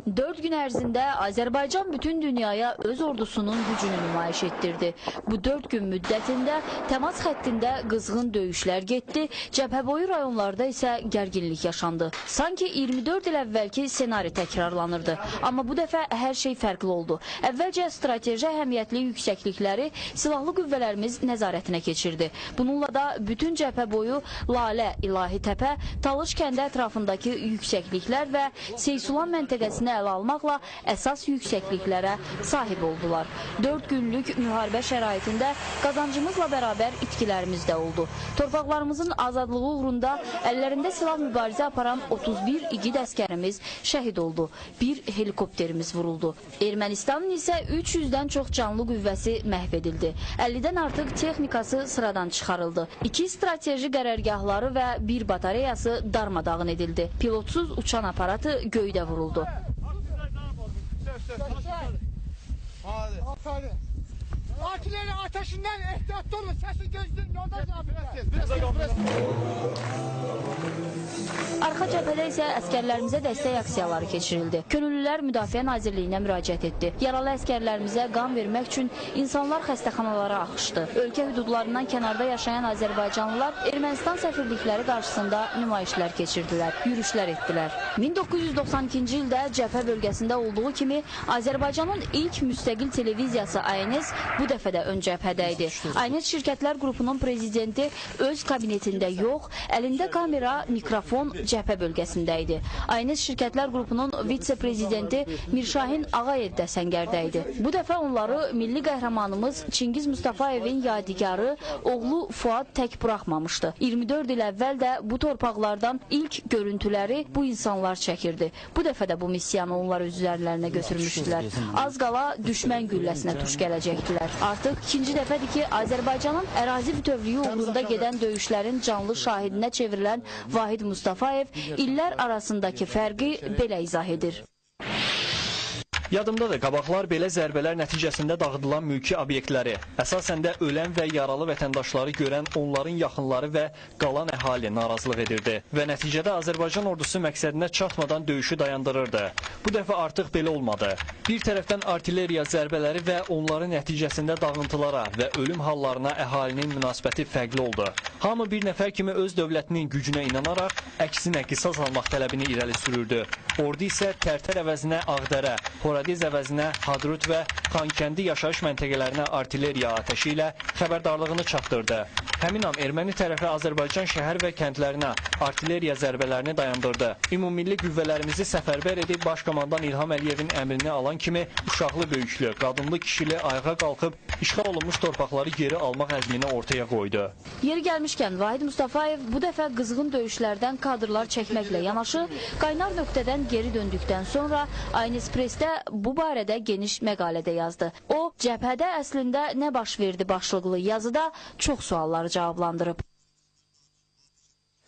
4 gün ərzində Azərbaycan bütün dünyaya öz ordusunun gücünü nümayiş etdirdi. Bu 4 gün müddətində təmas xəttində qızğın döyüşlər getdi, cəbhəboyu rayonlarda isə gərginlik yaşandı. Sanki 24 il əvvəlki ssenari təkrarlanırdı. Amma bu dəfə hər şey fərqli oldu. Əvvəlcə strateji əhəmiyyətli yüksəklikləri silahlı qüvvələrimiz nəzarətinə keçirdi. Bununla da bütün cəbhəboyu Lalə, İlahi Təpə, Talış kəndi ətrafındakı yüksəkliklər və Seysulan məntəqəsini ələ almaqla əsas yüksəkliklərə sahib oldular. 4 günlük müharibə şəraitində qazancımızla bərabər itkilərimiz də oldu. Torpaqlarımızın azadlığı uğrunda əllərində silah mübarizə aparan 31 igid əskərimiz şəhid oldu. Bir helikopterimiz vuruldu. Ermənistanın isə 300-dən çox canlı qüvvəsi məhv edildi. 50-dən artıq texnikası sıradan çıxarıldı. 2 strateji qərargahları və 1 batareyası darmadağın edildi. Pilotsuz uçan aparatı göydə vuruldu. Artilleriya ateşinden ehtiyatlı olun. Sesi gözünün yolda Arxa cəbhədə isə əskərlərimizə dəstək aksiyaları keçirildi. Könüllülər Müdafiə Nazirliyinə müraciət etdi. Yaralı əskərlərimizə qan vermək üçün insanlar xəstəxanalara axışdı. Ölkə hüdudlarından kənarda yaşayan azərbaycanlılar Ermənistan səfirlikləri qarşısında nümayişlər keçirdilər, yürüşlər etdilər. 1992-ci ildə cəbhə bölgəsində olduğu kimi Azərbaycanın ilk müstəqil televiziyası ANS bu dəfə də ön cəbhədə idi. ANS Şirkətlər Qrupunun prezidenti öz kabinetində yox, əlində kamera, mikrofon cəbhə bölgəsində idi. ANS Şirkətlər Qrupunun vitse-prezidenti Mirşahin Ağayev də səngərdə idi. Bu dəfə onları milli qəhrəmanımız Çingiz Mustafayevin yadigarı oğlu Fuad tək buraxmamışdı. 24 il əvvəl də bu torpaqlardan ilk görüntüləri bu insanlar çəkirdi. Bu dəfə də bu missiyanı onlar öz üzərlərinə götürmüşdülər. Az qala düşmən gülləsinə tuş gələcəkdilər. Artıq ikinci dəfədir ki, Azərbaycanın ərazi bütövlüyü uğrunda gedən döyüşlərin canlı şahidinə çevrilən Vahid Mustafayev illər arasındakı fərqi belə izah edir. Yadımdadır, qabaqlar belə zərbələr nəticəsində dağıdılan mülki obyektləri, əsasən də ölən və yaralı vətəndaşları görən onların yaxınları və qalan əhali narazılıq edirdi və nəticədə Azərbaycan ordusu məqsədinə çatmadan döyüşü dayandırırdı. Bu dəfə artıq belə olmadı. Bir tərəfdən artilleriya zərbələri və onların nəticəsində dağıntılara və ölüm hallarına əhalinin münasibəti fərqli oldu. Hamı bir nəfər kimi öz dövlətinin gücünə inanaraq əksinə qisas almaq tələbini irəli sürürdü. Ordu isə Tərtər əvəzinə Ağdərə, Horadiz əvəzinə Hadrut və Xankəndi yaşayış məntəqələrinə artilleriya atəşi ilə xəbərdarlığını çatdırdı. Həmin an erməni tərəfi Azərbaycan şəhər və kəndlərinə artilleriya zərbələrini dayandırdı. Ümummilli qüvvələrimizi səfərbər edib Başkomandan İlham Əliyevin əmrini alan kimi uşaqlı, böyüklü, qadınlı, kişili ayağa qalxıb işğal olunmuş torpaqları geri almaq əzmini ortaya qoydu. Yeri gəlmişkən Vahid Mustafayev bu dəfə qızğın döyüşlərdən kadrlar çəkməklə yanaşı, qaynar nöqtədən geri döndükdən sonra ANS Pressdə bu barədə geniş məqalədə yazdı. O, cəbhədə əslində nə baş verdi başlıqlı yazıda çox sualları cavablandırıb.